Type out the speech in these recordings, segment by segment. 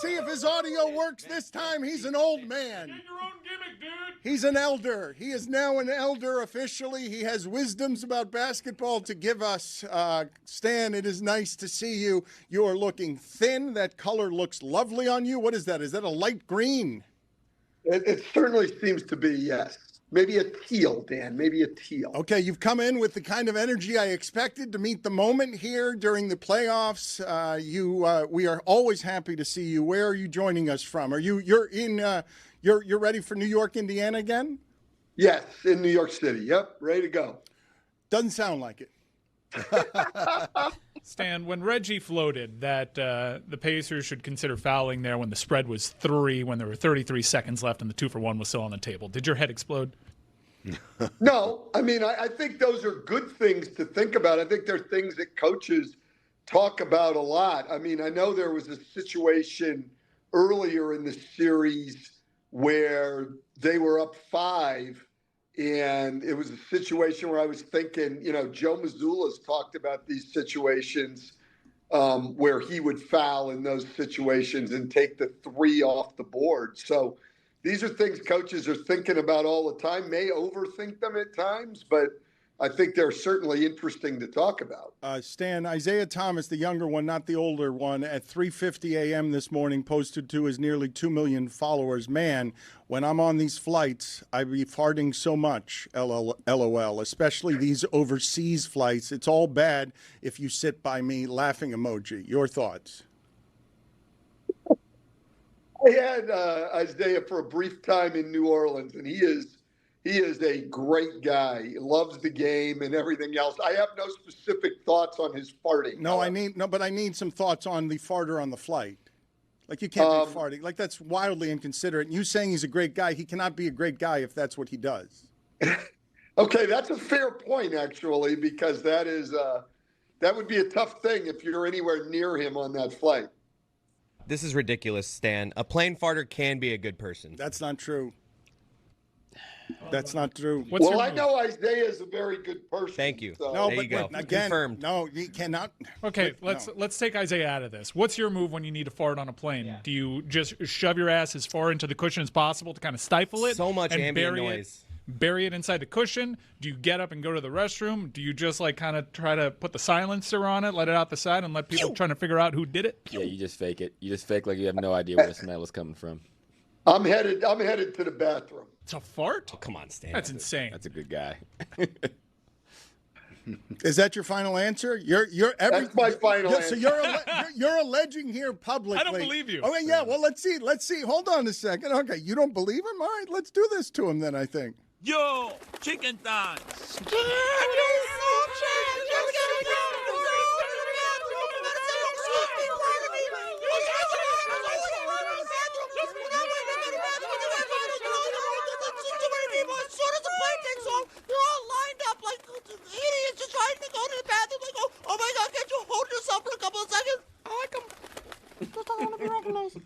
see if his audio works this time. He's an old man. Get your own gimmick, dude. He's an elder. He is now an elder officially. He has wisdoms about basketball to give us. Stan, it is nice to see you. You are looking thin. That color looks lovely on you. What is that? Is that a light green? It certainly seems to be, yes. Maybe a teal, Dan. Maybe a teal. Okay, you've come in with the kind of energy I expected to meet the moment here during the playoffs. We are always happy to see you. Where are you joining us from? You're ready for New York, Indiana again? Yes, in New York City. Yep, ready to go. Doesn't sound like it. Stan, when Reggie floated that the Pacers should consider fouling there when the spread was 3, when there were 33 seconds left and the 2-for-1 was still on the table, did your head explode? No, I mean, I think those are good things to think about. I think they're things that coaches talk about a lot. I mean, I know there was a situation earlier in the series where they were up 5, and it was a situation where I was thinking, Joe Mazzulla's talked about these situations where he would foul in those situations and take the 3 off the board. So these are things coaches are thinking about all the time, may overthink them at times, but I think they're certainly interesting to talk about. Stan, Isaiah Thomas, the younger one, not the older one, at 3:50 a.m. this morning posted to his nearly 2 million followers, "Man, when I'm on these flights, I be farting so much, LOL, especially these overseas flights. It's all bad if you sit by me," laughing emoji. Your thoughts? I had Isaiah for a brief time in New Orleans, and he is a great guy. He loves the game and everything else. I have no specific thoughts on his farting. But I need some thoughts on the farter on the flight. Like, you can't be farting. Like, that's wildly inconsiderate. And you saying he's a great guy, he cannot be a great guy if that's what he does. Okay, that's a fair point, actually, because that would be a tough thing if you're anywhere near him on that flight. This is ridiculous, Stan. A plane farter can be a good person. That's not true. That's not true. I know Isaiah is a very good person. Thank you. So. No, there you go. Again, confirmed. No, you cannot. Okay, let's take Isaiah out of this. What's your move when you need to fart on a plane? Yeah. Do you just shove your ass as far into the cushion as possible to kind of stifle it? So much ambient noise. Bury it inside the cushion? Do you get up and go to the restroom? Do you just kind of try to put the silencer on it, let it out the side, and let people trying to figure out who did it? Yeah, you just fake it. You just fake like you have no idea where the smell is coming from. I'm headed to the bathroom. It's a fart? Oh, come on, Stan. That's insane. That's a good guy. Is that your final answer? That's my final answer. So you're alleging here publicly. I don't believe you. Okay, yeah. Well, let's see. Hold on a second. Okay, you don't believe him? All right, let's do this to him then. I think. Yo, chicken thighs.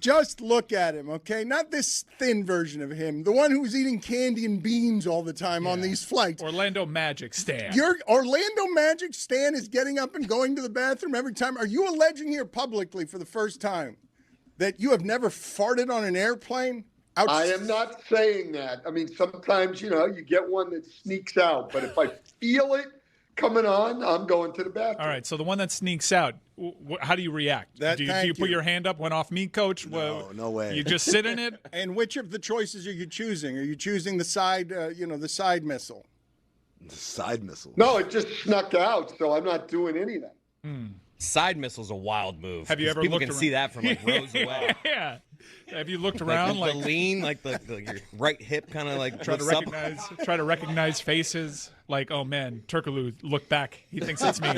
Just look at him, okay? Not this thin version of him. The one who's eating candy and beans all the time on these flights. Orlando Magic Stan. Your Orlando Magic Stan is getting up and going to the bathroom every time. Are you alleging here publicly for the first time that you have never farted on an airplane? I am not saying that. I mean, sometimes, you get one that sneaks out. But if I feel it coming on, I'm going to the bathroom. All right, so the one that sneaks out, how do you react? Do you put your hand up, went off me, Coach? No way. You just sit in it? And which of the choices are you choosing? Are you choosing the side, the side missile? The side missile? No, it just snuck out, so I'm not doing any of that. Side missile's a wild move. Have you ever people looked can around? see that from rows away. Yeah. Have you looked around the lean, like your right hip kind of like try to recognize faces, like, oh man, Turkoglu, look back. He thinks it's me.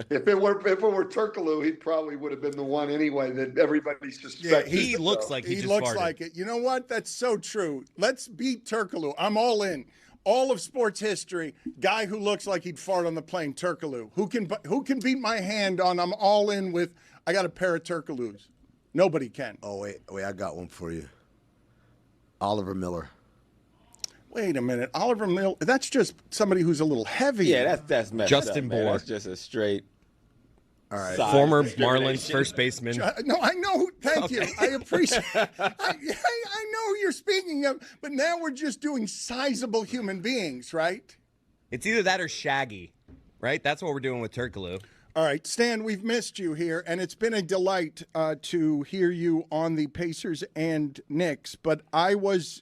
If it were Turkoglu, he probably would have been the one anyway that everybody suspected. Yeah, he looks like he just looks farted. like it. You know what? That's so true. Let's beat Turkoglu. I'm all in. All of sports history, guy who looks like he'd fart on the plane, Turkoglu. Who can beat my hand on I'm all in with, I got a pair of Turkoglus. Nobody can. Oh, wait, I got one for you. Oliver Miller. Wait a minute. Oliver Miller, that's just somebody who's a little heavy. Yeah, that's messed Justin up, man. Bohr. That's just a straight. All right. Former Marlins first baseman. No, I know. Thank you. I appreciate. I know who you're speaking of, but now we're just doing sizable human beings, right? It's either that or Shaggy, right? That's what we're doing with Turkaloo. All right, Stan, we've missed you here, and it's been a delight to hear you on the Pacers and Knicks. But I was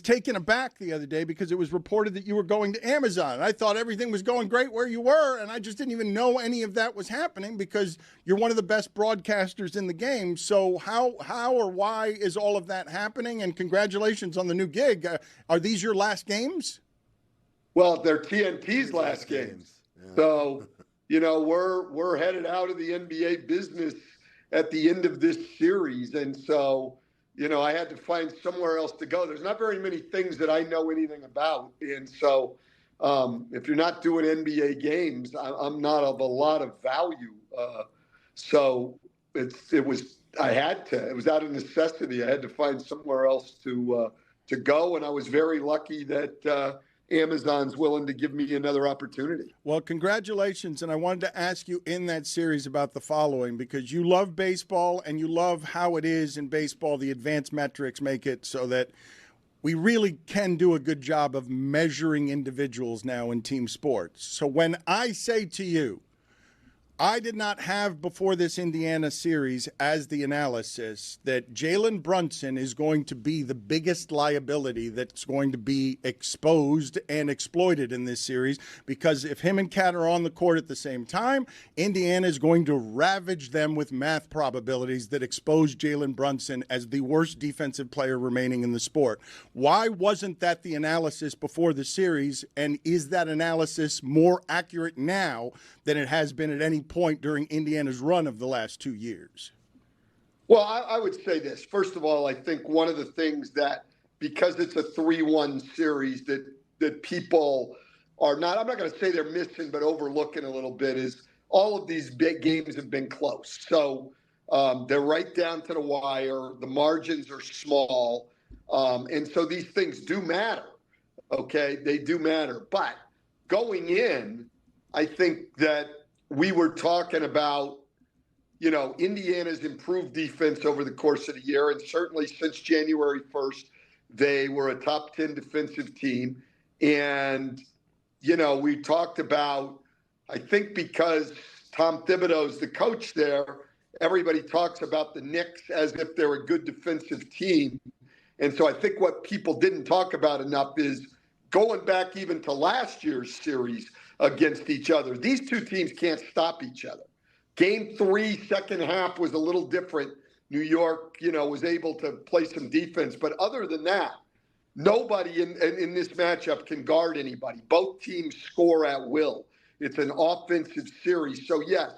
taken aback the other day because it was reported that you were going to Amazon. I thought everything was going great where you were, and I just didn't even know any of that was happening because you're one of the best broadcasters in the game. So how or why is all of that happening? And congratulations on the new gig. Are these your last games? Well, they're TNT's last games. Yeah. So, we're headed out of the NBA business at the end of this series. And so, I had to find somewhere else to go. There's not very many things that I know anything about. And so if you're not doing NBA games, I'm not of a lot of value. So it was out of necessity. I had to find somewhere else to go. And I was very lucky that Amazon's willing to give me another opportunity. Well, congratulations. And I wanted to ask you in that series about the following, because you love baseball and you love how it is in baseball. The advanced metrics make it so that we really can do a good job of measuring individuals now in team sports. So when I say to you, I did not have before this Indiana series as the analysis that Jalen Brunson is going to be the biggest liability that's going to be exposed and exploited in this series, because if him and Cat are on the court at the same time, Indiana is going to ravage them with math probabilities that expose Jalen Brunson as the worst defensive player remaining in the sport. Why wasn't that the analysis before the series, and is that analysis more accurate now than it has been at any point during Indiana's run of the last 2 years? Well, I would say this. First of all, I think one of the things that, because it's a 3-1 series, that people are not, I'm not going to say they're missing, but overlooking a little bit, is all of these big games have been close. So they're right down to the wire. The margins are small. And so these things do matter. Okay, they do matter. But going in, I think that we were talking about, Indiana's improved defense over the course of the year. And certainly since January 1st, they were a top 10 defensive team. And, we talked about, I think because Tom Thibodeau's the coach there, everybody talks about the Knicks as if they're a good defensive team. And so I think what people didn't talk about enough is going back even to last year's series against each other. These two teams can't stop each other. Game 3, second half was a little different. New York, was able to play some defense. But other than that, nobody in this matchup can guard anybody. Both teams score at will. It's an offensive series. So, yes,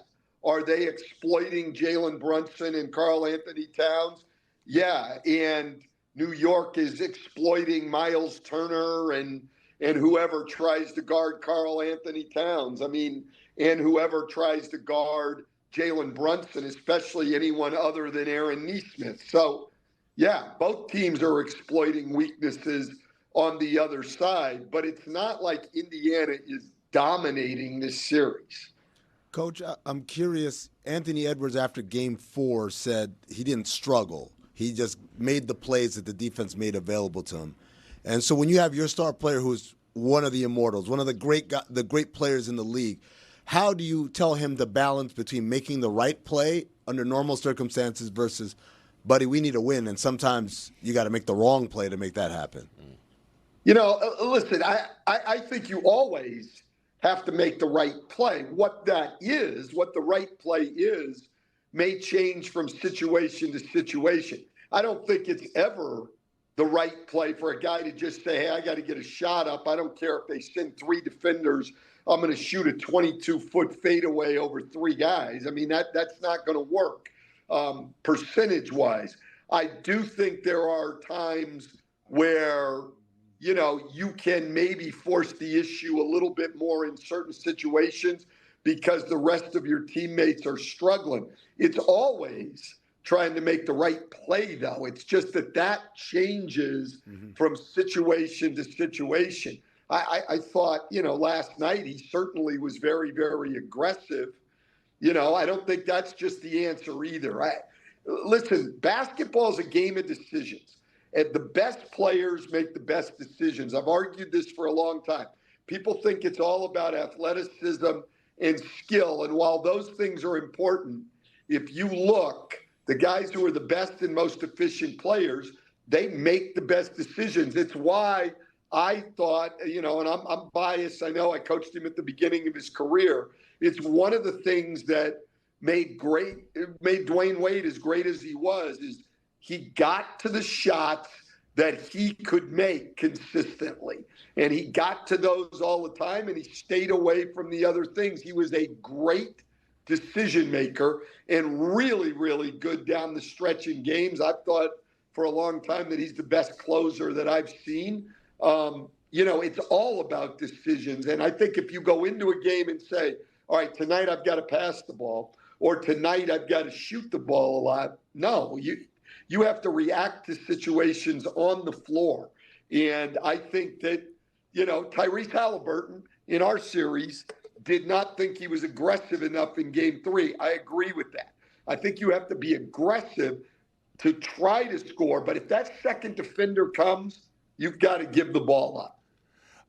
are they exploiting Jalen Brunson and Karl Anthony Towns? Yeah, and New York is exploiting Miles Turner and whoever tries to guard Karl Anthony Towns. And whoever tries to guard Jalen Brunson, especially anyone other than Aaron Nesmith. So, yeah, both teams are exploiting weaknesses on the other side, but it's not like Indiana is dominating this series. Coach, I'm curious. Anthony Edwards, after Game 4, said he didn't struggle. He just made the plays that the defense made available to him. And so when you have your star player who's one of the immortals, one of the great players in the league, how do you tell him the balance between making the right play under normal circumstances versus, buddy, we need a win, and sometimes you got to make the wrong play to make that happen? Listen, I think you always have to make the right play. What the right play is, may change from situation to situation. I don't think it's ever the right play for a guy to just say, hey, I got to get a shot up. I don't care if they send 3 defenders. I'm going to shoot a 22-foot fadeaway over 3 guys. That's not going to work percentage-wise. I do think there are times where, you can maybe force the issue a little bit more in certain situations because the rest of your teammates are struggling. It's always trying to make the right play, though. It's just that changes from situation to situation. I thought, last night he certainly was very, very aggressive. I don't think that's just the answer either. Listen, basketball is a game of decisions, and the best players make the best decisions. I've argued this for a long time. People think it's all about athleticism and skill, and while those things are important, if you look, the guys who are the best and most efficient players, they make the best decisions. It's why I thought, and I'm biased. I know I coached him at the beginning of his career. It's one of the things that made Dwayne Wade as great as he was, is he got to the shots that he could make consistently. And he got to those all the time, and he stayed away from the other things. He was a great decision maker and really, really good down the stretch in games. I've thought for a long time that he's the best closer that I've seen. It's all about decisions. And I think if you go into a game and say, all right, tonight I've got to pass the ball, or tonight I've got to shoot the ball a lot. No, you have to react to situations on the floor. And I think that, Tyrese Halliburton in our series did not think he was aggressive enough in game 3. I agree with that. I think you have to be aggressive to try to score. But if that second defender comes, you've got to give the ball up.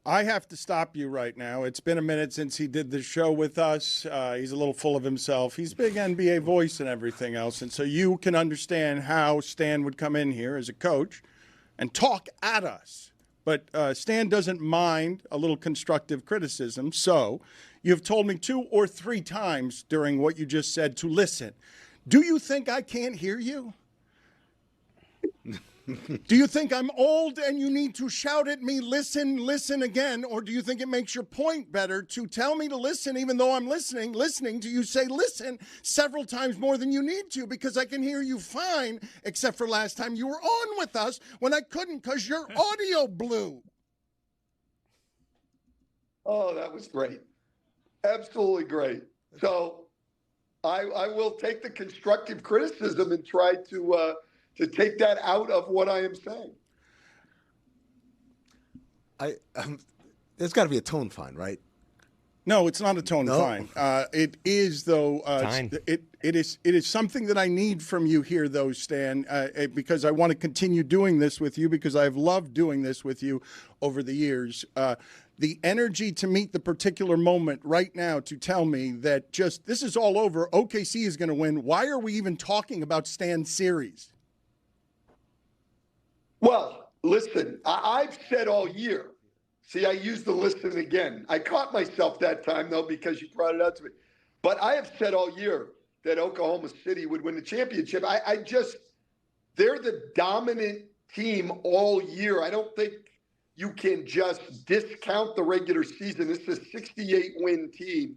I have to stop you right now. It's been a minute since he did the show with us. He's a little full of himself. He's a big NBA voice and everything else. And so you can understand how Stan would come in here as a coach and talk at us. But Stan doesn't mind a little constructive criticism. So you've told me 2 or 3 times during what you just said to listen. Do you think I can't hear you? Do you think I'm old and you need to shout at me, listen, listen again? Or do you think it makes your point better to tell me to listen even though I'm listening to you say listen several times more than you need to, because I can hear you fine, except for last time you were on with us when I couldn't because your audio blew. Oh, that was great. Absolutely great. So I will take the constructive criticism and try to take that out of what I am saying. There's got to be a tone fine, right? No, it's not a tone fine. It is, though. It is something that I need from you here, though, Stan, because I want to continue doing this with you, because I've loved doing this with you over the years. The energy to meet the particular moment right now to tell me that just this is all over, OKC is going to win. Why are we even talking about Stan's series? Well, listen, I've said all year. See, I used the listen again. I caught myself that time, though, because you brought it out to me. But I have said all year that Oklahoma City would win the championship. They're the dominant team all year. I don't think you can just discount the regular season. This is a 68-win team,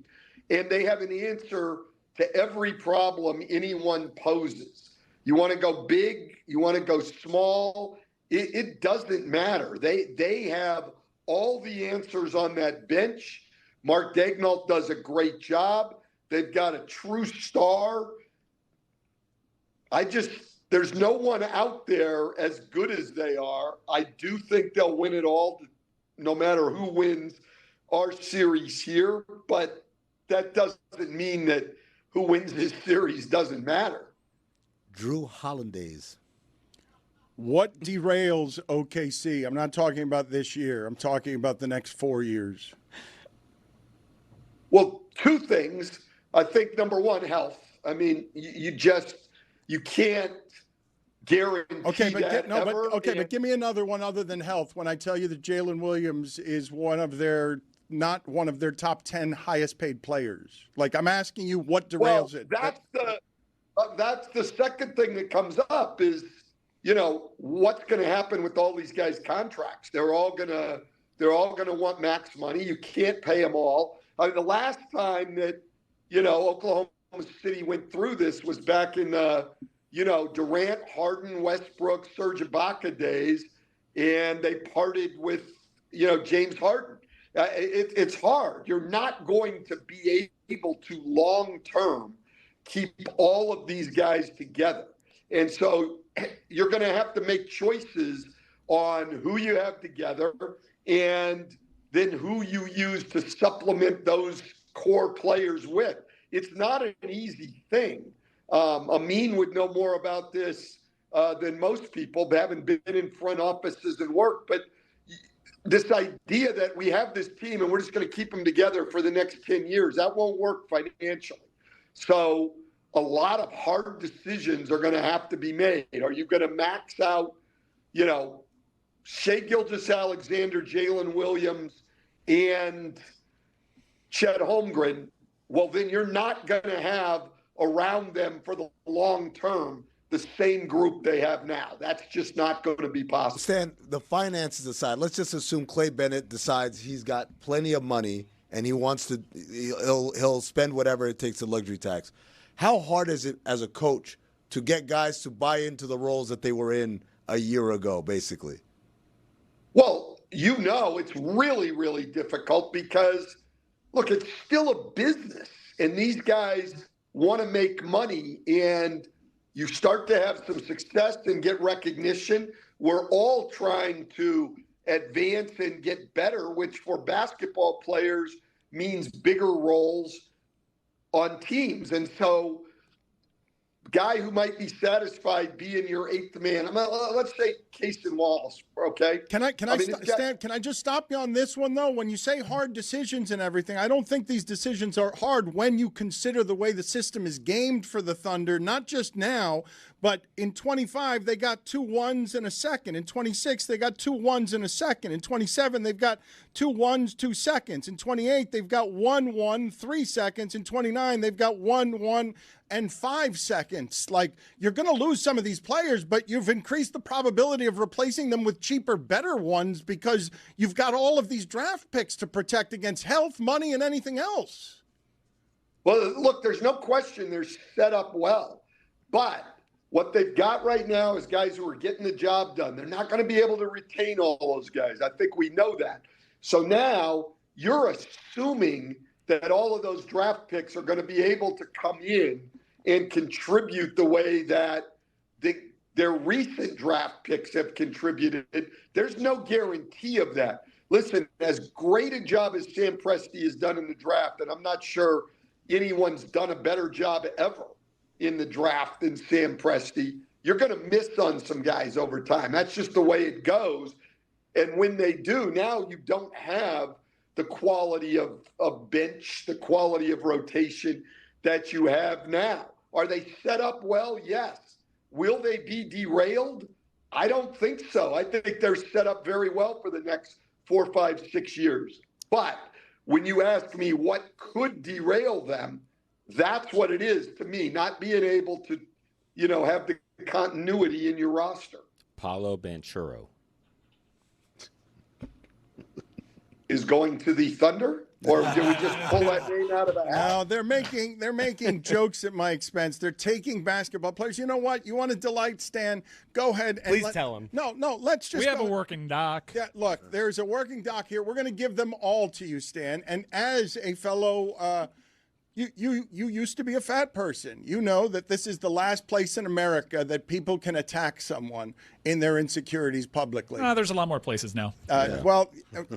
and they have an answer to every problem anyone poses. You want to go big, you want to go small, it doesn't matter. They have all the answers on that bench. Mark Daigneault does a great job. They've got a true star. There's no one out there as good as they are. I do think they'll win it all, no matter who wins our series here. But that doesn't mean that who wins this series doesn't matter. Drew Hollandaise. What derails OKC? I'm not talking about this year. I'm talking about the next 4 years. Well, 2 things. I think number 1, health. I mean, you can't guarantee but give me another one other than health. When I tell you that Jalen Williams is not one of their top 10 highest paid players. Like, I'm asking you what derails it. That's the second thing that comes up is, what's going to happen with all these guys' contracts? They're all going to want max money. You can't pay them all. I mean, the last time that, Oklahoma City went through this was back in, Durant, Harden, Westbrook, Serge Ibaka days, and they parted with, James Harden. It's hard. You're not going to be able to long-term keep all of these guys together. And so you're going to have to make choices on who you have together and then who you use to supplement those core players with. it's not an easy thing. Amin would know more about this than most people, having been in front offices and work. But this idea that we have this team and we're just going to keep them together for the next 10 years, that won't work financially. So a lot of hard decisions are going to have to be made. Are you going to max out, Shai Gilgeous-Alexander, Jalen Williams, and Chet Holmgren? Well, then you're not going to have around them for the long term the same group they have now. That's just not going to be possible. Stan, the finances aside, let's just assume Clay Bennett decides he's got plenty of money and he wants to, he'll spend whatever it takes to luxury tax. How hard is it as a coach to get guys to buy into the roles that they were in a year ago, basically? Well, it's really, really difficult because, look, it's still a business and these guys want to make money, and you start to have some success and get recognition. We're all trying to advance and get better, which for basketball players means bigger roles on teams. And so guy who might be satisfied being your eighth man, let's say Cason Wallace, okay? Can I just stop you on this one, though? When you say hard decisions and everything, I don't think these decisions are hard when you consider the way the system is gamed for the Thunder, not just now, but in 25, they got 2 1s and a second. In 26, they got 2 1s and a second. In 27, they've got 2 1s, 2 seconds. In 28, they've got 1 1, 3 seconds. In 29, they've got 1 1 and 5 seconds. Like, you're going to lose some of these players, but you've increased the probability of replacing them with cheaper, better ones because you've got all of these draft picks to protect against health, money, and anything else. Well, look, there's no question they're set up well, but what they've got right now is guys who are getting the job done. They're not going to be able to retain all those guys. I think we know that. So now you're assuming that all of those draft picks are going to be able to come in and contribute the way that their recent draft picks have contributed. There's no guarantee of that. Listen, as great a job as Sam Presti has done in the draft, and I'm not sure anyone's done a better job ever in the draft than Sam Presti, you're going to miss on some guys over time. That's just the way it goes. And when they do, now you don't have the quality of bench, the quality of rotation that you have now. Are they set up well? Yes. Will they be derailed? I don't think so. I think they're set up very well for the next 4, 5, 6 years. But when you ask me what could derail them, that's what it is to me, not being able to, have the continuity in your roster. Paulo Banchero is going to the Thunder? Or did we just pull that name out of the hat? No, they're making jokes at my expense. They're taking basketball players. You know what? You want to delight Stan? Go ahead and Please tell him. No, let's just. We have a working doc. Yeah, look, there's a working doc here. We're going to give them all to you, Stan. And as a fellow, you used to be a fat person. You know that this is the last place in America that people can attack someone in their insecurities publicly. There's a lot more places now. Well,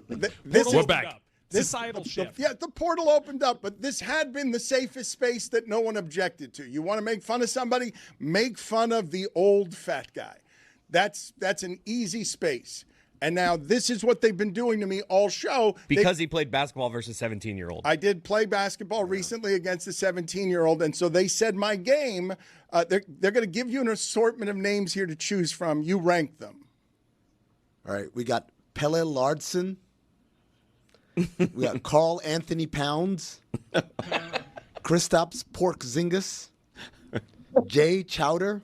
this We're is back. Societal shift. The portal opened up, but this had been the safest space that no one objected to. You want to make fun of somebody? Make fun of the old fat guy. That's an easy space. And now this is what they've been doing to me all show. Because he played basketball versus 17-year-old. I did play basketball recently against a 17-year-old, and so they said my game, they're going to give you an assortment of names here to choose from. You rank them. All right, we got Pelle Larsson. We got Carl Anthony Pounds, Kristaps Porzingis, Jay Chowder,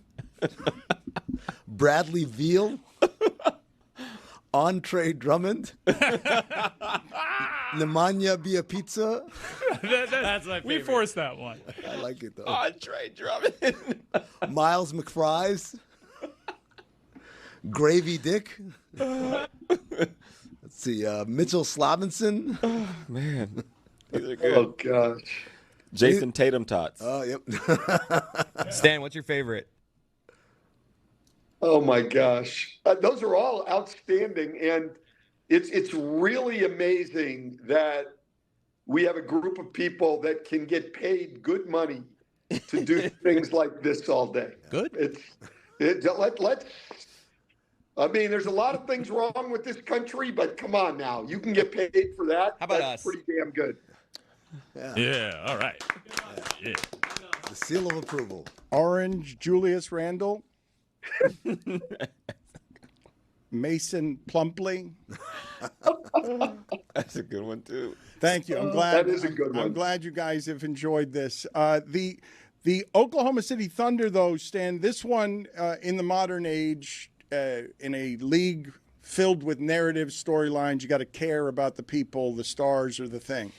Bradley Veal, Andre Drummond, Nemanja Biapizza. That's my favorite. We forced that one. I like it, though. Andre Drummond. Miles McFries, Gravy Dick. Let's see, Mitchell Slavinson. Oh, man. These are good. Oh, gosh. Jason Tatum Tots. Oh, yep. Stan, what's your favorite? Oh, my gosh. Those are all outstanding. And it's really amazing that we have a group of people that can get paid good money to do things like this all day. Good. Let's. I mean, there's a lot of things wrong with this country, but come on now, you can get paid for that. How about That's us? pretty damn good. Yeah. All right. Yeah. The seal of approval. Orange Julius Randle. Mason Plumpley. That's a good one too. Thank you. I'm glad. That is a good one. I'm glad you guys have enjoyed this. The Oklahoma City Thunder, though, Stan, this one in the modern age, in a league filled with narrative storylines, you got to care about the people, the stars, or the thing.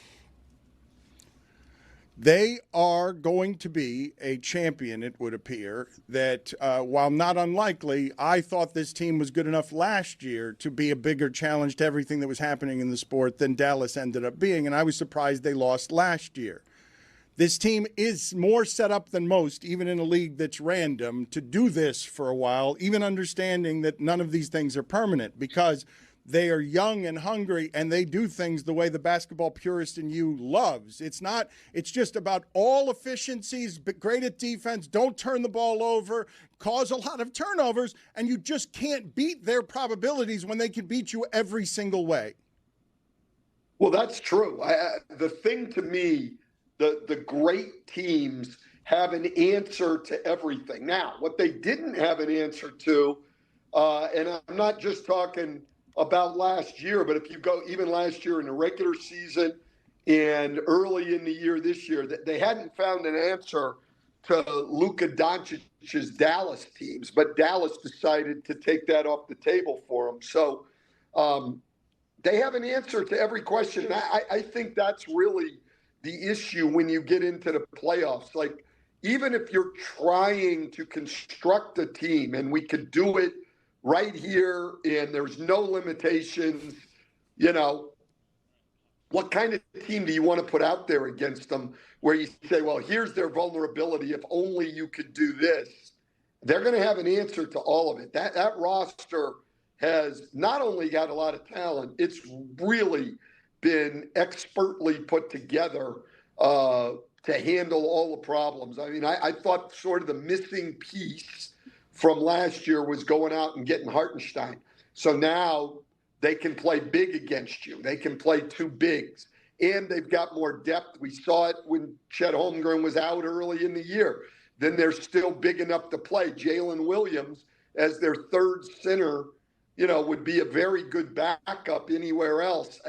They are going to be a champion, it would appear, that while not unlikely, I thought this team was good enough last year to be a bigger challenge to everything that was happening in the sport than Dallas ended up being, and I was surprised they lost last year. This team is more set up than most, even in a league that's random, to do this for a while, even understanding that none of these things are permanent because they are young and hungry, and they do things the way the basketball purist in you loves. It's just about all efficiencies, but great at defense, don't turn the ball over, cause a lot of turnovers, and you just can't beat their probabilities when they can beat you every single way. Well, that's true. The thing to me, the great teams have an answer to everything. Now, what they didn't have an answer to, and I'm not just talking about last year, but if you go even last year in the regular season and early in the year this year, that they hadn't found an answer to Luka Doncic's Dallas teams, but Dallas decided to take that off the table for them. So they have an answer to every question. And I think that's really the issue when you get into the playoffs. Like, even if you're trying to construct a team, and we could do it right here, and there's no limitations, what kind of team do you want to put out there against them where you say, well, here's their vulnerability. If only you could do this. They're going to have an answer to all of it. That roster has not only got a lot of talent, it's really been expertly put together to handle all the problems. I mean, I thought sort of the missing piece from last year was going out and getting Hartenstein. So now they can play big against you. They can play two bigs. And they've got more depth. We saw it when Chet Holmgren was out early in the year. Then they're still big enough to play. Jalen Williams as their third center, would be a very good backup anywhere else.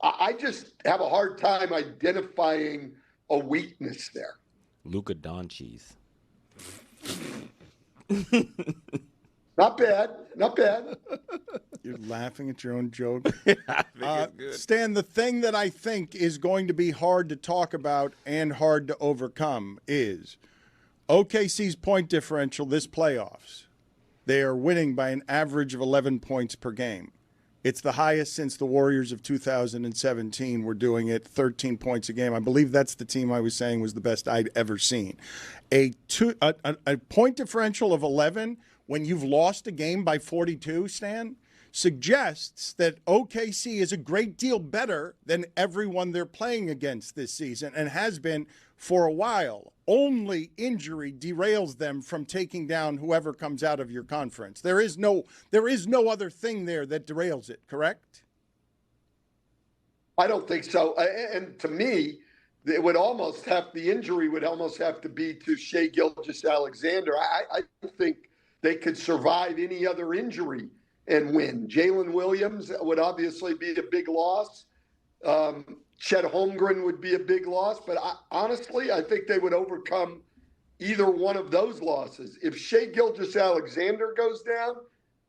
I just have a hard time identifying a weakness there. Luka Doncic. Not bad. You're laughing at your own joke. Stan, the thing that I think is going to be hard to talk about and hard to overcome is OKC's point differential this playoffs. They are winning by an average of 11 points per game. It's the highest since the Warriors of 2017 were doing it, 13 points a game. I believe that's the team I was saying was the best I'd ever seen. A point differential of 11 when you've lost a game by 42, Stan, suggests that OKC is a great deal better than everyone they're playing against this season and has been for a while. Only injury derails them from taking down whoever comes out of your conference. There is no other thing there that derails it, correct? I don't think so. And to me, the injury would almost have to be to Shai Gilgeous-Alexander. I think they could survive any other injury and win. Jalen Williams would obviously be a big loss. Chet Holmgren would be a big loss, but honestly, I think they would overcome either one of those losses. If Shai Gilgeous-Alexander goes down,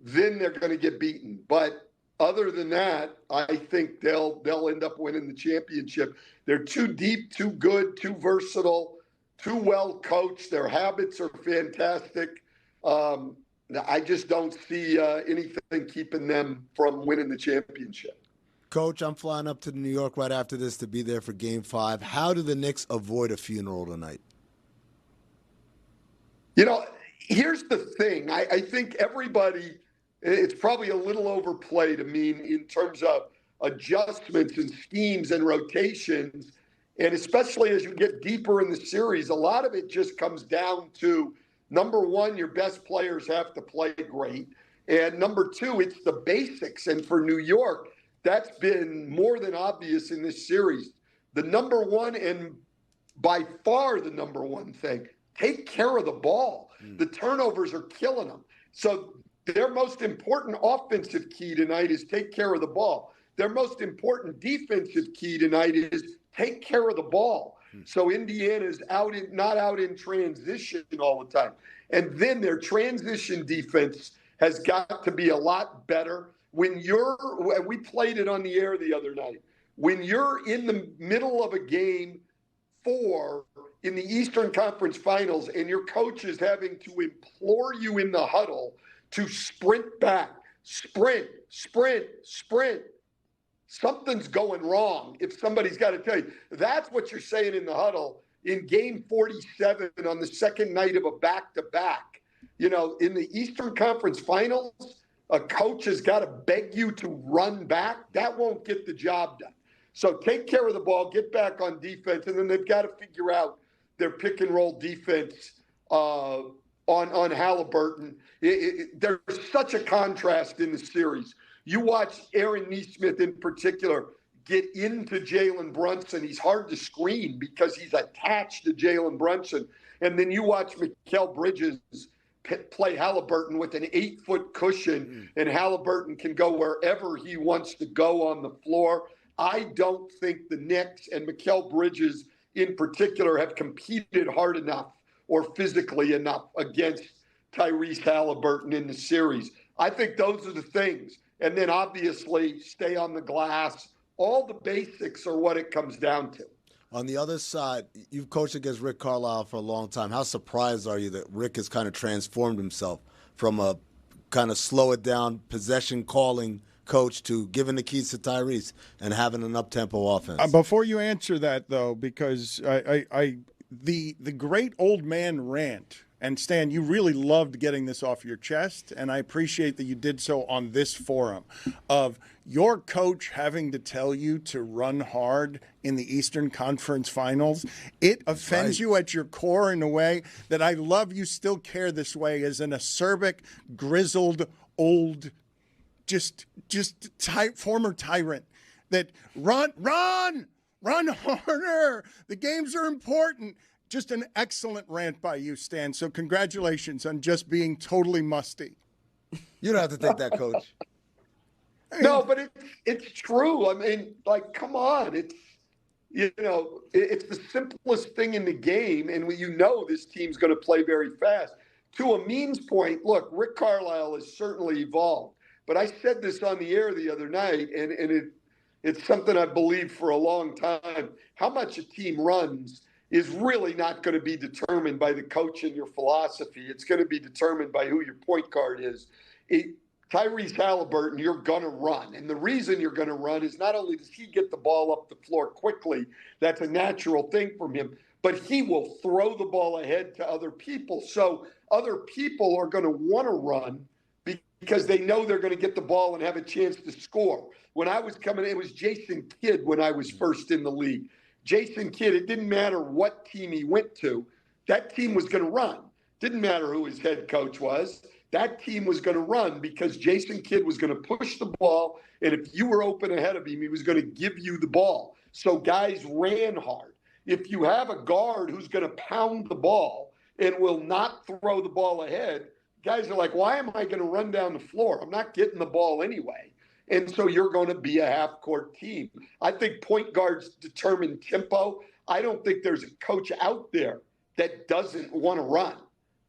then they're going to get beaten. But other than that, I think they'll end up winning the championship. They're too deep, too good, too versatile, too well coached. Their habits are fantastic. I just don't see anything keeping them from winning the championship. Coach, I'm flying up to New York right after this to be there for Game 5. How do the Knicks avoid a funeral tonight? Here's the thing. I think everybody, it's probably a little overplayed. I mean, in terms of, adjustments and schemes and rotations. And especially as you get deeper in the series, a lot of it just comes down to, number one, your best players have to play great. And number two, it's the basics. And for New York, that's been more than obvious in this series. The number one, and by far the number one thing, take care of the ball. The turnovers are killing them. So their most important offensive key tonight is take care of the ball. Their most important defensive key tonight is take care of the ball. So Indiana's not out in transition all the time. And then their transition defense has got to be a lot better. We played it on the air the other night. When you're in the middle of a game 4 in the Eastern Conference Finals and your coach is having to implore you in the huddle to sprint back, sprint, something's going wrong if somebody's got to tell you. That's what you're saying in the huddle in game 47 on the second night of a back-to-back. In the Eastern Conference Finals, a coach has got to beg you to run back. That won't get the job done. So take care of the ball, get back on defense, and then they've got to figure out their pick-and-roll defense on Halliburton. There's such a contrast in the series. You watch Aaron Nesmith in particular get into Jalen Brunson. He's hard to screen because he's attached to Jalen Brunson. And then you watch Mikal Bridges play Halliburton with an 8-foot cushion, and Halliburton can go wherever he wants to go on the floor. I don't think the Knicks and Mikal Bridges in particular have competed hard enough or physically enough against Tyrese Halliburton in the series. I think those are the things. And then obviously stay on the glass. All the basics are what it comes down to. On the other side, you've coached against Rick Carlisle for a long time. How surprised are you that Rick has kind of transformed himself from a kind of slow it down, possession calling coach to giving the keys to Tyrese and having an up-tempo offense? Before you answer that, though, because the great old man rant, and Stan, you really loved getting this off your chest, and I appreciate that you did so on this forum, of your coach having to tell you to run hard in the Eastern Conference Finals. It offends you at your core in a way that I love you still care this way as an acerbic, grizzled, old, former tyrant that run harder. The games are important. Just an excellent rant by you, Stan. So congratulations on just being totally musty. You don't have to take that, Coach. No, but it's true. I mean, come on. It's the simplest thing in the game, and this team's going to play very fast. To Amin's point, look, Rick Carlisle has certainly evolved. But I said this on the air the other night, and it's something I believe for a long time. How much a team runs is really not going to be determined by the coach and your philosophy. It's going to be determined by who your point guard is. Tyrese Halliburton, you're going to run. And the reason you're going to run is not only does he get the ball up the floor quickly, that's a natural thing from him, but he will throw the ball ahead to other people. So other people are going to want to run because they know they're going to get the ball and have a chance to score. When I was coming in, it was Jason Kidd when I was first in the league. Jason Kidd, it didn't matter what team he went to, that team was going to run. Didn't matter who his head coach was. That team was going to run because Jason Kidd was going to push the ball, and if you were open ahead of him, he was going to give you the ball. So guys ran hard. If you have a guard who's going to pound the ball and will not throw the ball ahead, guys are like, why am I going to run down the floor? I'm not getting the ball anyway. And so you're going to be a half-court team. I think point guards determine tempo. I don't think there's a coach out there that doesn't want to run.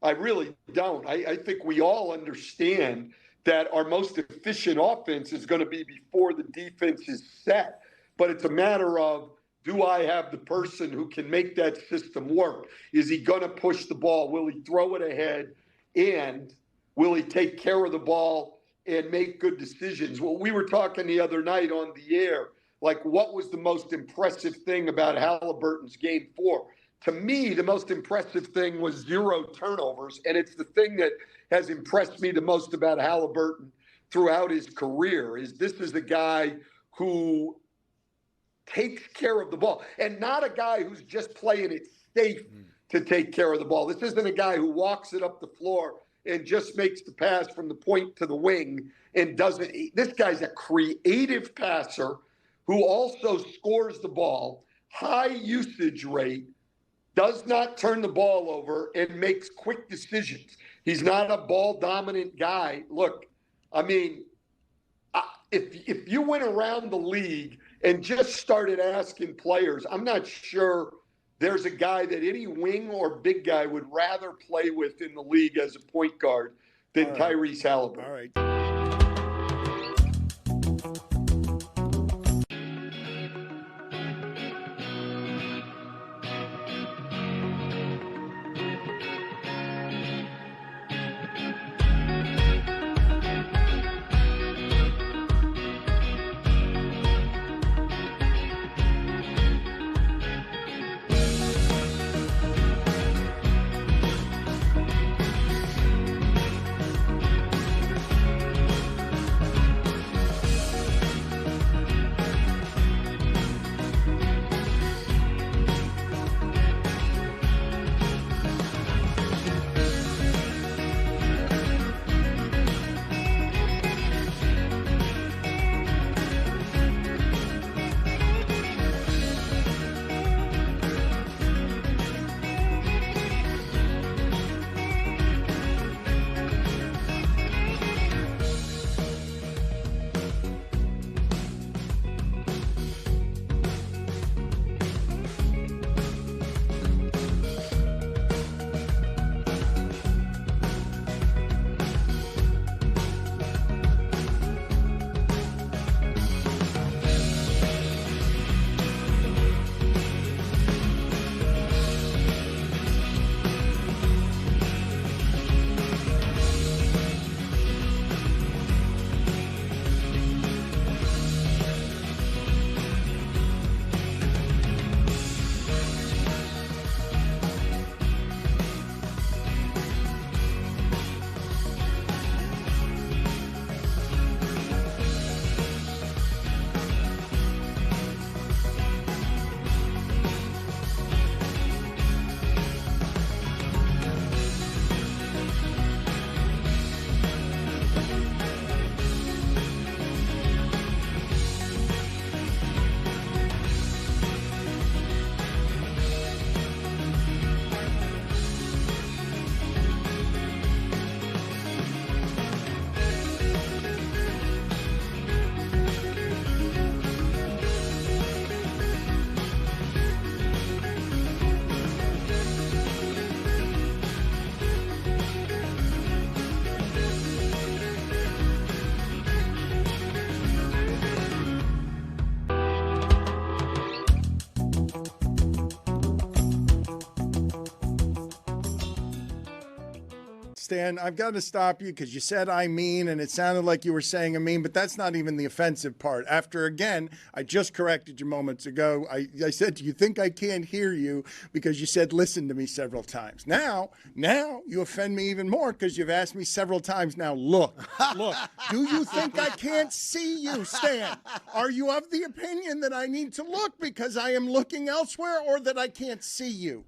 I really don't. I think we all understand that our most efficient offense is going to be before the defense is set. But it's a matter of, do I have the person who can make that system work? Is he going to push the ball? Will he throw it ahead? And will he take care of the ball and make good decisions? Well, we were talking the other night on the air, what was the most impressive thing about Halliburton's game 4? To me, the most impressive thing was 0 turnovers, and it's the thing that has impressed me the most about Halliburton throughout his career. Is this is a guy who takes care of the ball, and not a guy who's just playing it safe to take care of the ball. This isn't a guy who walks it up the floor and just makes the pass from the point to the wing and doesn't. This guy's a creative passer who also scores the ball, high usage rate, does not turn the ball over, and makes quick decisions. He's not a ball-dominant guy. Look, I mean, if you went around the league and just started asking players, I'm not sure there's a guy that any wing or big guy would rather play with in the league as a point guard than Tyrese Halliburton. All right. Stan, I've got to stop you because you said I mean, and it sounded like you were saying I mean, but that's not even the offensive part. After, again, I just corrected you moments ago. I said, do you think I can't hear you? Because you said listen to me several times. Now you offend me even more because you've asked me several times now, look, do you think I can't see you, Stan? Are you of the opinion that I need to look because I am looking elsewhere or that I can't see you?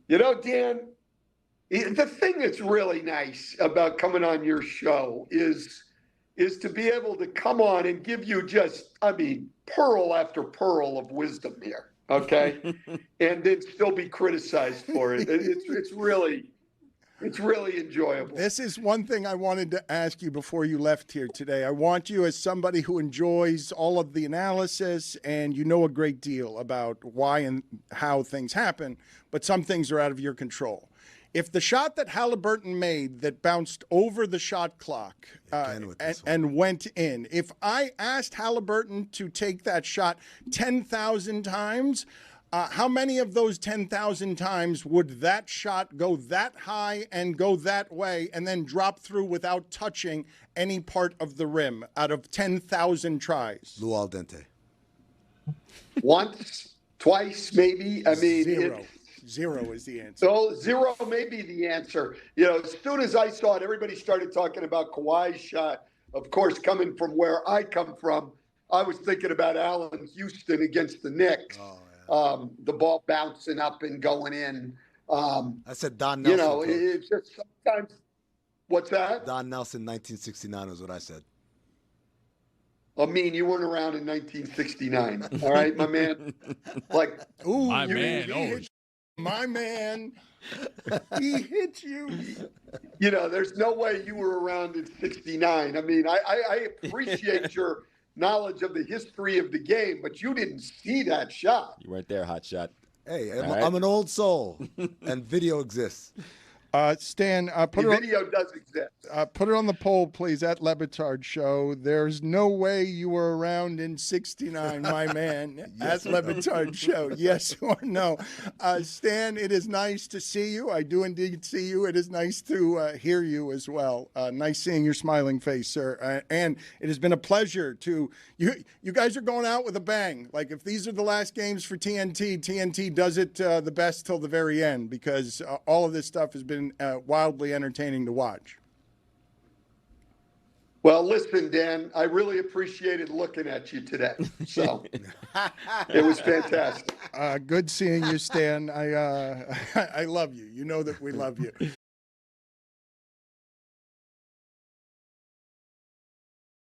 You know, Dan, the thing that's really nice about coming on your show is to be able to come on and give you just, I mean, pearl after pearl of wisdom here, okay? And then still be criticized for it. It's really enjoyable. This is one thing I wanted to ask you before you left here today. I want you, as somebody who enjoys all of the analysis and you know a great deal about why and how things happen, but some things are out of your control. If the shot that Halliburton made that bounced over the shot clock and went in, if I asked Halliburton to take that shot 10,000 times, how many of those 10,000 times would that shot go that high and go that way and then drop through without touching any part of the rim out of 10,000 tries? Lou al dente. Once, twice, maybe. I mean, Zero is the answer. So zero may be the answer. You know, as soon as I saw it, everybody started talking about Kawhi's shot of course, coming from where I come from, I was thinking about Allen Houston against the Knicks. The ball bouncing up and going in. I said Don Nelson. You know, it's just sometimes. What's that? Don Nelson, 1969 is what I said. I mean, you weren't around in 1969. All right, my man. Like, Ooh, My man. he Oh, hit my man. He hit you. you know, there's no way you were around in 69. I mean, I appreciate your knowledge of the history of the game, but you didn't see that shot. You weren't there, hot shot. Hey, All right. I'm an old soul, and video exists. Stan, The video does exist. put it on the poll, please, at Le Batard Show. There's no way you were around in 69, my man, at Le Batard Show. Yes or no? Stan, it is nice to see you. I do indeed see you. It is nice to hear you as well. Nice seeing your smiling face, sir. And it has been a pleasure to you. You guys are going out with a bang. Like, if these are the last games for TNT, TNT does it the best till the very end, because all of this stuff has been wildly entertaining to watch. Well, listen, Dan, I really appreciated looking at you today. So it was fantastic. Good seeing you, Stan. I love you. You know that we love you.